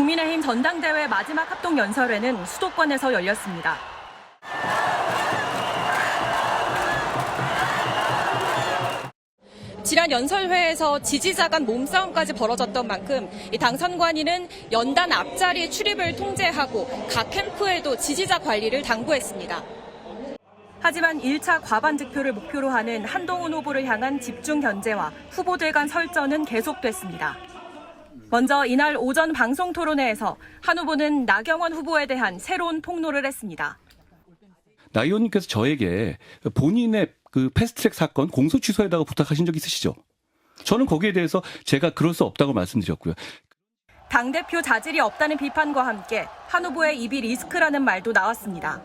국민의힘 전당대회 마지막 합동연설회는 수도권에서 열렸습니다. 지난 연설회에서 지지자 간 몸싸움까지 벌어졌던 만큼 당 선관위는 연단 앞자리 출입을 통제하고 각 캠프에도 지지자 관리를 당부했습니다. 하지만 1차 과반 득표를 목표로 하는 한동훈 후보를 향한 집중 견제와 후보들 간 설전은 계속됐습니다. 먼저 이날 오전 방송 토론회에서 한 후보는 나경원 후보에 대한 새로운 폭로를 했습니다. 나 의원님께서 저에게 본인의 패스트트랙 사건 공소 취소에다가 부탁하신 적 있으시죠? 저는 거기에 대해서 제가 그럴 수 없다고 말씀드렸고요. 당대표 자질이 없다는 비판과 함께 한 후보의 입이 리스크라는 말도 나왔습니다.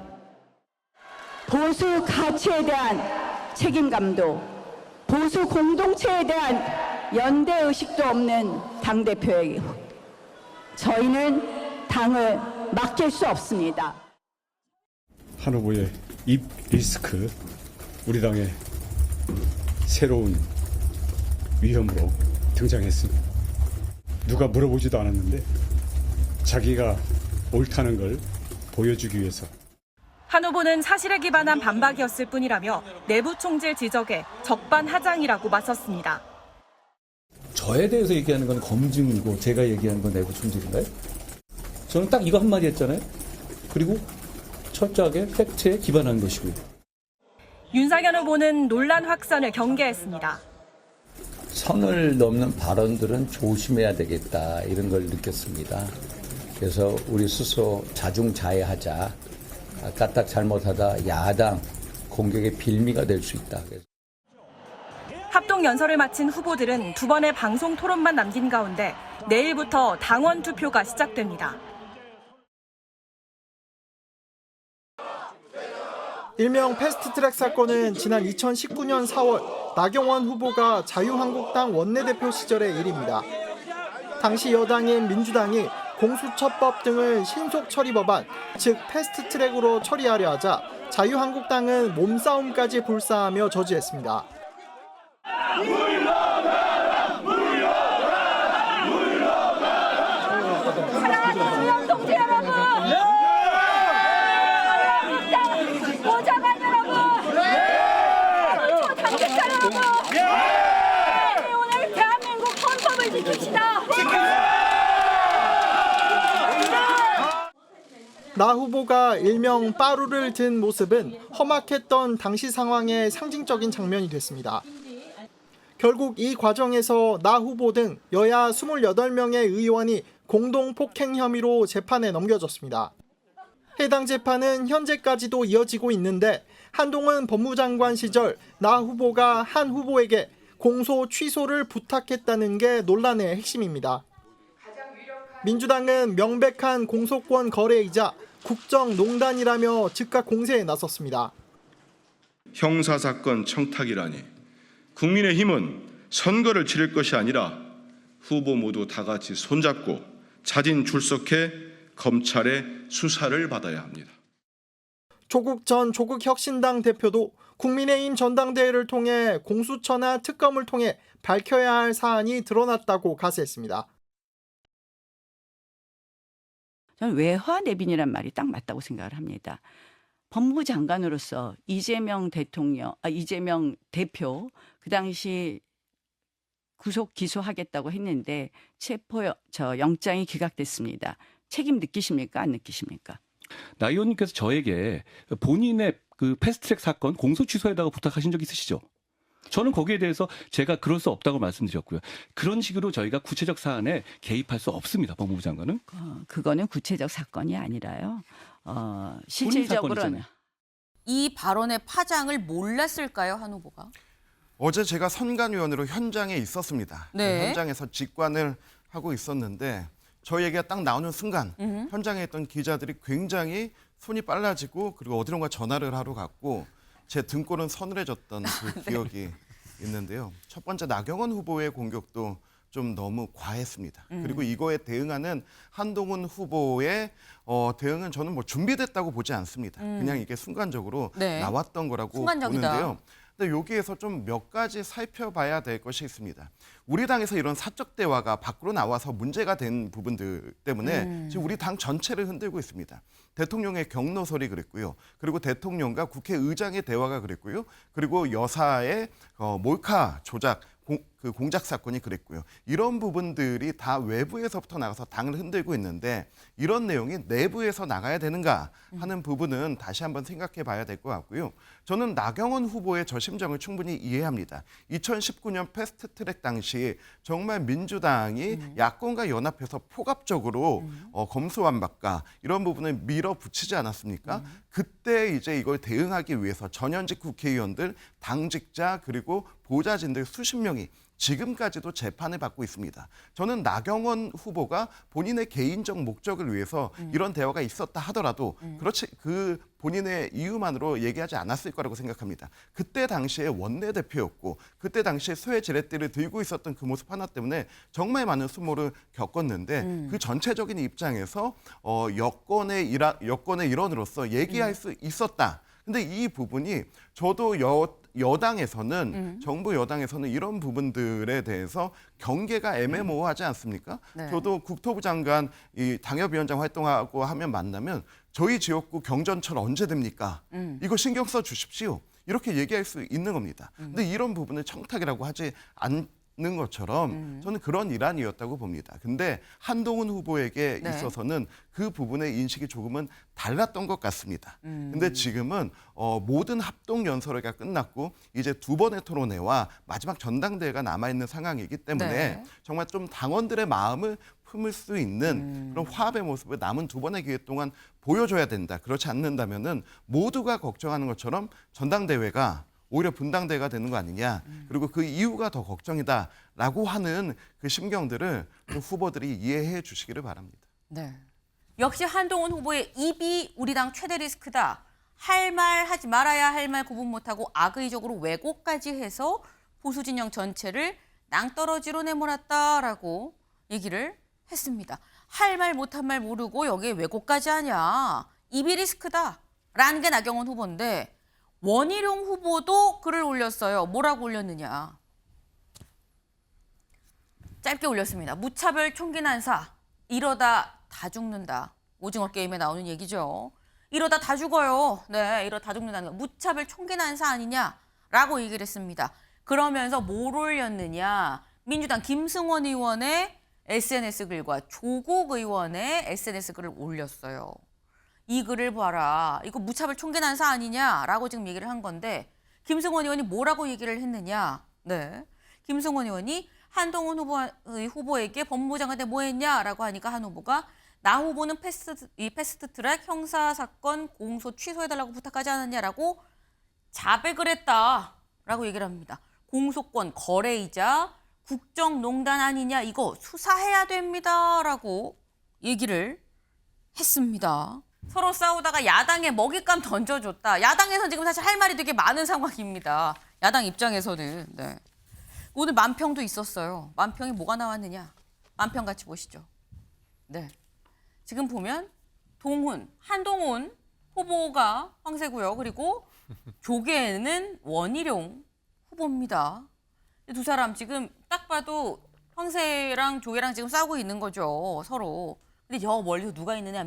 보수 가치에 대한 책임감도 보수 공동체에 대한 연대의식도 없는 당대표에게 저희는 당을 맡길 수 없습니다. 한 후보의 입 리스크, 우리 당의 새로운 위험으로 등장했습니다. 누가 물어보지도 않았는데 자기가 옳다는 걸 보여주기 위해서. 한 후보는 사실에 기반한 반박이었을 뿐이라며 내부 총질 지적에 적반하장이라고 맞섰습니다. 저에 대해서 얘기하는 건 검증이고 제가 얘기하는 건 내부 총질인가요? 저는 딱 이거 한마디 했잖아요. 그리고 철저하게 팩트에 기반한 것이고요. 윤상현 후보는 논란 확산을 경계했습니다. 선을 넘는 발언들은 조심해야 되겠다 이런 걸 느꼈습니다. 그래서 우리 스스로 자중자애하자. 까딱 잘못하다 야당 공격의 빌미가 될 수 있다. 합동연설을 마친 후보들은 두 번의 방송 토론만 남긴 가운데 내일부터 당원 투표가 시작됩니다. 일명 패스트트랙 사건은 지난 2019년 4월 나경원 후보가 자유한국당 원내대표 시절의 일입니다. 당시 여당인 민주당이 공수처법 등을 신속 처리 법안, 즉 패스트트랙으로 처리하려 하자 자유한국당은 몸싸움까지 불사하며 저지했습니다. 사랑하는 의원 동지 여러분! 보좌관 여러분! 당직자 여러분! 오늘 대한민국 헌법을 지킵시다! 나 후보가 일명 빠루를 든 모습은 험악했던 당시 상황의 상징적인 장면이 됐습니다. 결국 이 과정에서 나 후보 등 여야 28명의 의원이 공동 폭행 혐의로 재판에 넘겨졌습니다. 해당 재판은 현재까지도 이어지고 있는데 한동훈 법무장관 시절 나 후보가 한 후보에게 공소 취소를 부탁했다는 게 논란의 핵심입니다. 민주당은 명백한 공소권 거래이자 국정농단이라며 즉각 공세에 나섰습니다. 형사사건 청탁이라니 국민의힘은 선거를 치를 것이 아니라 후보 모두 다 같이 손잡고 자진 출석해 검찰의 수사를 받아야 합니다. 조국 전 조국혁신당 대표도 국민의힘 전당대회를 통해 공수처나 특검을 통해 밝혀야 할 사안이 드러났다고 가세했습니다. 저는 외화내빈이란 말이 딱 맞다고 생각을 합니다. 법무부 장관으로서 이재명 대표 그 당시 구속 기소하겠다고 했는데 영장이 기각됐습니다. 책임 느끼십니까? 안 느끼십니까? 나 의원님께서 저에게 본인의 패스트트랙 사건 공소 취소에다가 부탁하신 적 있으시죠? 저는 거기에 대해서 제가 그럴 수 없다고 말씀드렸고요. 그런 식으로 저희가 구체적 사안에 개입할 수 없습니다. 법무부 장관은. 그거는 구체적 사건이 아니라요. 실질적으로는. 이 발언의 파장을 몰랐을까요, 한 후보가? 어제 제가 선관위원으로 현장에 있었습니다. 네. 현장에서 직관을 하고 있었는데 저희 얘기가 딱 나오는 순간 현장에 있던 기자들이 굉장히 손이 빨라지고 그리고 어디론가 전화를 하러 갔고 제 등골은 서늘해졌던 그 기억이 있는데요. 첫 번째 나경원 후보의 공격도 좀 너무 과했습니다. 그리고 이거에 대응하는 한동훈 후보의 대응은 저는 준비됐다고 보지 않습니다. 그냥 이게 순간적으로 네. 나왔던 거라고 순간적이다. 보는데요. 근데 여기에서 좀 몇 가지 살펴봐야 될 것이 있습니다. 우리 당에서 이런 사적 대화가 밖으로 나와서 문제가 된 부분들 때문에 지금 우리 당 전체를 흔들고 있습니다. 대통령의 경로설이 그랬고요. 그리고 대통령과 국회의장의 대화가 그랬고요. 그리고 여사의 몰카 조작 그 공작 사건이 그랬고요. 이런 부분들이 다 외부에서부터 나가서 당을 흔들고 있는데 이런 내용이 내부에서 나가야 되는가 하는 부분은 다시 한번 생각해 봐야 될 것 같고요. 저는 나경원 후보의 저 심정을 충분히 이해합니다. 2019년 패스트트랙 당시 정말 민주당이 야권과 연합해서 포괄적으로 검수완박과 이런 부분을 밀어붙이지 않았습니까? 그때 이제 이걸 대응하기 위해서 전현직 국회의원들, 당직자 그리고 보좌진들 수십 명이 지금까지도 재판을 받고 있습니다. 저는 나경원 후보가 본인의 개인적 목적을 위해서 이런 대화가 있었다 하더라도 그렇지 그 본인의 이유만으로 얘기하지 않았을 거라고 생각합니다. 그때 당시에 원내대표였고 그때 당시에 수해 지렛대를 들고 있었던 그 모습 하나 때문에 정말 많은 수모를 겪었는데 그 전체적인 입장에서 여권의 일원으로서 얘기할 수 있었다. 근데 이 부분이 저도 여당에서는 정부 여당에서는 이런 부분들에 대해서 경계가 애매모호하지 않습니까? 네. 저도 국토부 장관 이 당협위원장 활동하고 하면 만나면 저희 지역구 경전철 언제 됩니까? 이거 신경 써 주십시오. 이렇게 얘기할 수 있는 겁니다. 근데 이런 부분을 청탁이라고 하지 않는 것처럼 저는 그런 일환이었다고 봅니다. 근데 한동훈 후보에게 네. 있어서는 그 부분의 인식이 조금은 달랐던 것 같습니다. 근데 지금은 모든 합동 연설회가 끝났고 이제 두 번의 토론회와 마지막 전당대회가 남아있는 상황이기 때문에 네. 정말 좀 당원들의 마음을 품을 수 있는 그런 화합의 모습을 남은 두 번의 기회 동안 보여줘야 된다. 그렇지 않는다면은 모두가 걱정하는 것처럼 전당대회가 오히려 분당대회가 되는 거 아니냐. 그리고 그 이유가 더 걱정이다라고 하는 그 심경들을 후보들이 이해해 주시기를 바랍니다. 네. 역시 한동훈 후보의 입이 우리 당 최대 리스크다. 할 말 하지 말아야 할 말 구분 못하고 악의적으로 왜곡까지 해서 보수 진영 전체를 낭떠러지로 내몰았다라고 얘기를 했습니다. 할 말 못한 말 모르고 여기에 왜곡까지 하냐. 입이 리스크다라는 게 나경원 후보인데 원희룡 후보도 글을 올렸어요. 뭐라고 올렸느냐. 짧게 올렸습니다. 무차별 총기 난사. 이러다 다 죽는다. 오징어 게임에 나오는 얘기죠. 이러다 다 죽어요. 네, 이러다 다 죽는다는 거. 무차별 총기 난사 아니냐라고 얘기를 했습니다. 그러면서 뭘 올렸느냐. 민주당 김승원 의원의 SNS 글과 조국 의원의 SNS 글을 올렸어요. 이 글을 봐라. 이거 무차별 총기 난사 아니냐라고 지금 얘기를 한 건데 김승원 의원이 뭐라고 얘기를 했느냐. 네, 김승원 의원이 한동훈 후보에게 법무부 장관 때 뭐 했냐라고 하니까 한 후보가 나 후보는 패스트트랙 형사사건 공소 취소해달라고 부탁하지 않았냐라고 자백을 했다라고 얘기를 합니다. 공소권 거래이자 국정농단 아니냐 이거 수사해야 됩니다라고 얘기를 했습니다. 서로 싸우다가 야당에 먹잇감 던져줬다. 야당에서는 지금 사실 할 말이 되게 많은 상황입니다. 야당 입장에서는. 네. 오늘 만평도 있었어요. 만평이 뭐가 나왔느냐. 만평 같이 보시죠. 네. 지금 보면 한동훈 후보가 황새고요. 그리고 조계는 원희룡 후보입니다. 두 사람 지금 딱 봐도 황새랑 조계랑 지금 싸우고 있는 거죠. 서로. 근데 저 멀리서 누가 있느냐.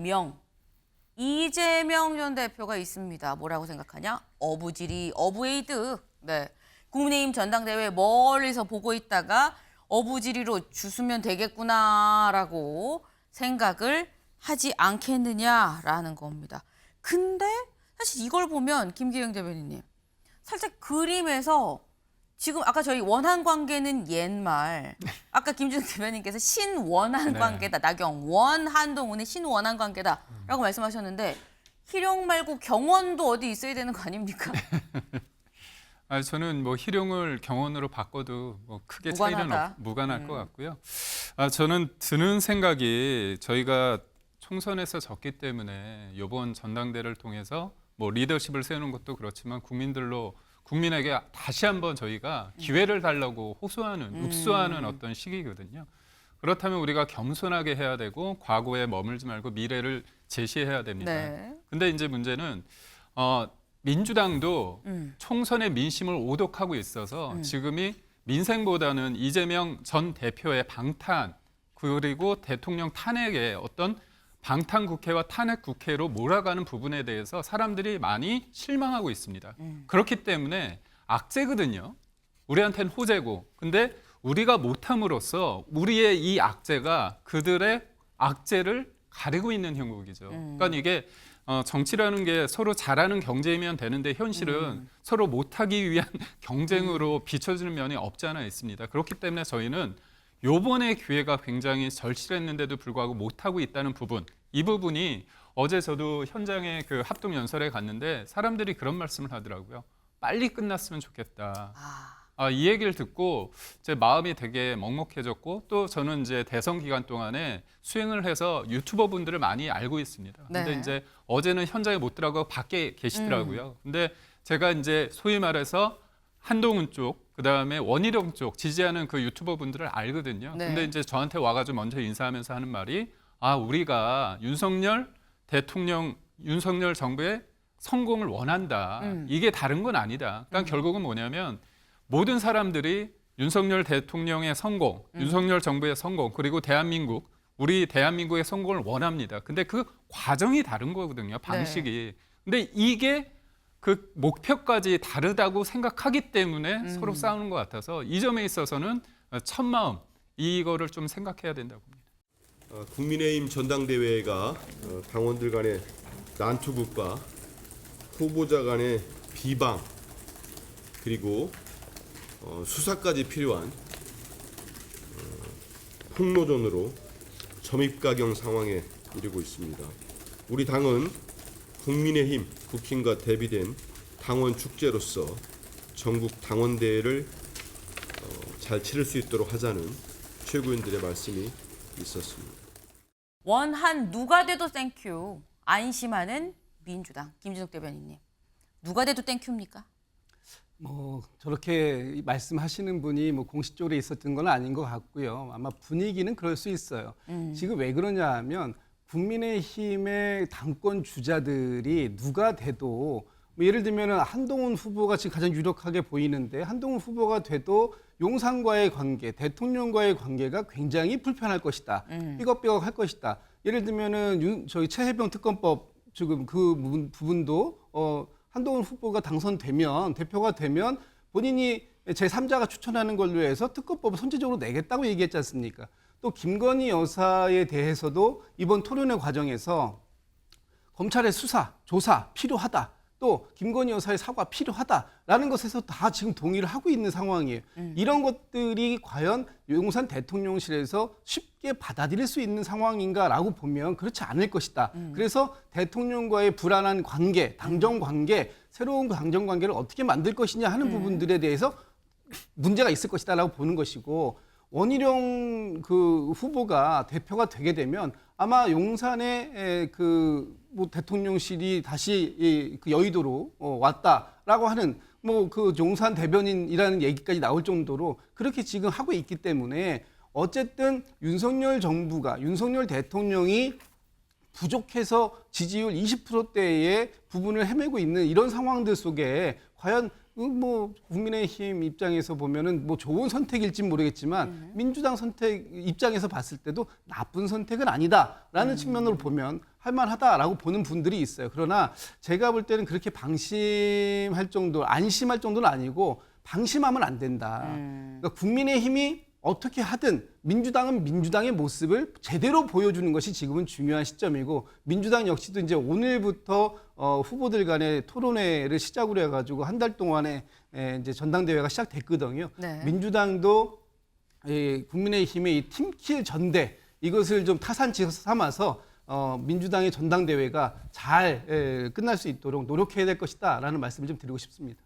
이재명 전 대표가 있습니다. 뭐라고 생각하냐? 어부지리, 어부에이드. 네. 국민의힘 전당대회 멀리서 보고 있다가 어부지리로 주수면 되겠구나라고 생각을 하지 않겠느냐라는 겁니다. 근데 사실 이걸 보면 김기영 대변인님 살짝 그림에서 지금 아까 저희 원한 관계는 옛말 아까 김준호 대변인께서 신원한 관계다. 나경원, 한동훈의 신원한 관계다라고 말씀하셨는데 희룡 말고 경원도 어디 있어야 되는 거 아닙니까? 저는 뭐 희룡을 경원으로 바꿔도 뭐 크게 차이는 무관할 것 같고요. 저는 드는 생각이 저희가 총선에서 졌기 때문에 이번 전당대회를 통해서 뭐 리더십을 세우는 것도 그렇지만 국민에게 다시 한번 저희가 기회를 달라고 호소하는, 육수하는 어떤 시기거든요. 그렇다면 우리가 겸손하게 해야 되고 과거에 머물지 말고 미래를 제시해야 됩니다. 네. 근데 이제 문제는 민주당도 총선의 민심을 오독하고 있어서 지금이 민생보다는 이재명 전 대표의 방탄 그리고 대통령 탄핵의 어떤 방탄 국회와 탄핵 국회로 몰아가는 부분에 대해서 사람들이 많이 실망하고 있습니다. 그렇기 때문에 악재거든요. 우리한테는 호재고. 근데 우리가 못함으로써 우리의 이 악재가 그들의 악재를 가리고 있는 형국이죠. 그러니까 이게 정치라는 게 서로 잘하는 경쟁이면 되는데 현실은 서로 못하기 위한 경쟁으로 비춰지는 면이 없지 않아 있습니다. 그렇기 때문에 저희는 요번에 기회가 굉장히 절실했는데도 불구하고 못하고 있다는 부분, 이 부분이 어제 저도 현장에 그 합동연설에 갔는데 사람들이 그런 말씀을 하더라고요. 빨리 끝났으면 좋겠다. 이 얘기를 듣고 제 마음이 되게 먹먹해졌고 또 저는 이제 대선 기간 동안에 수행을 해서 유튜버 분들을 많이 알고 있습니다. 근데 네. 이제 어제는 현장에 못 들어가고 밖에 계시더라고요. 근데 제가 이제 소위 말해서 한동훈 쪽, 그다음에 원희룡 쪽 지지하는 그 유튜버 분들을 알거든요. 네. 근데 이제 저한테 와가지고 먼저 인사하면서 하는 말이 우리가 윤석열 대통령, 윤석열 정부의 성공을 원한다. 이게 다른 건 아니다. 그러니까 결국은 뭐냐면 모든 사람들이 윤석열 대통령의 성공, 윤석열 정부의 성공, 그리고 대한민국, 우리 대한민국의 성공을 원합니다. 근데 그 과정이 다른 거거든요, 방식이. 근데 이게 그 목표까지 다르다고 생각하기 때문에 서로 싸우는 것 같아서 이 점에 있어서는 첫마음, 이거를 좀 생각해야 된다고 봅니다. 국민의힘 전당대회가 당원들 간의 난투극과 후보자 간의 비방 그리고 수사까지 필요한 폭로전으로 점입가경 상황에 이르고 있습니다. 우리 당은 국민의힘 국힘과 대비된 당원 축제로서 전국 당원대회를 잘 치를 수 있도록 하자는 최고위원들의 말씀이 있었습니다. 원한 누가 돼도 땡큐. 안심하는 민주당. 김진욱 대변인님. 누가 돼도 땡큐입니까? 저렇게 말씀하시는 분이 공식적으로 있었던 건 아닌 것 같고요. 아마 분위기는 그럴 수 있어요. 지금 왜 그러냐 하면 국민의힘의 당권 주자들이 누가 돼도 예를 들면 한동훈 후보가 지금 가장 유력하게 보이는데 한동훈 후보가 돼도 용산과의 관계, 대통령과의 관계가 굉장히 불편할 것이다. 삐걱삐걱할 것이다. 예를 들면은 저희 최혜병 특검법 지금 그 부분도 한동훈 후보가 당선되면 대표가 되면 본인이 제3자가 추천하는 걸로 해서 특검법을 선제적으로 내겠다고 얘기했지 않습니까? 또 김건희 여사에 대해서도 이번 토론회 과정에서 검찰의 수사, 조사 필요하다. 또 김건희 여사의 사과 필요하다라는 것에서 다 지금 동의를 하고 있는 상황이에요. 이런 것들이 과연 용산 대통령실에서 쉽게 받아들일 수 있는 상황인가라고 보면 그렇지 않을 것이다. 그래서 대통령과의 불안한 관계, 당정 관계, 새로운 당정 관계를 어떻게 만들 것이냐 하는 부분들에 대해서 문제가 있을 것이다라고 보는 것이고 원희룡 그 후보가 대표가 되게 되면 아마 용산의 대통령실이 다시 그 여의도로 왔다라고 하는 그 용산 대변인이라는 얘기까지 나올 정도로 그렇게 지금 하고 있기 때문에 어쨌든 윤석열 정부가 윤석열 대통령이 부족해서 지지율 20%대의 부분을 헤매고 있는 이런 상황들 속에 과연 국민의힘 입장에서 보면은 좋은 선택일지 모르겠지만 민주당 선택 입장에서 봤을 때도 나쁜 선택은 아니다라는 측면으로 보면 할만하다라고 보는 분들이 있어요. 그러나 제가 볼 때는 그렇게 방심할 정도, 안심할 정도는 아니고 방심하면 안 된다. 그러니까 국민의힘이 어떻게 하든 민주당은 민주당의 모습을 제대로 보여주는 것이 지금은 중요한 시점이고 민주당 역시도 이제 오늘부터 후보들 간의 토론회를 시작으로 해가지고 한 달 동안에 이제 전당대회가 시작됐거든요. 네. 민주당도 국민의힘의 이 팀킬 전대 이것을 좀 타산지 삼아서 민주당의 전당대회가 잘 끝날 수 있도록 노력해야 될 것이다라는 말씀을 좀 드리고 싶습니다.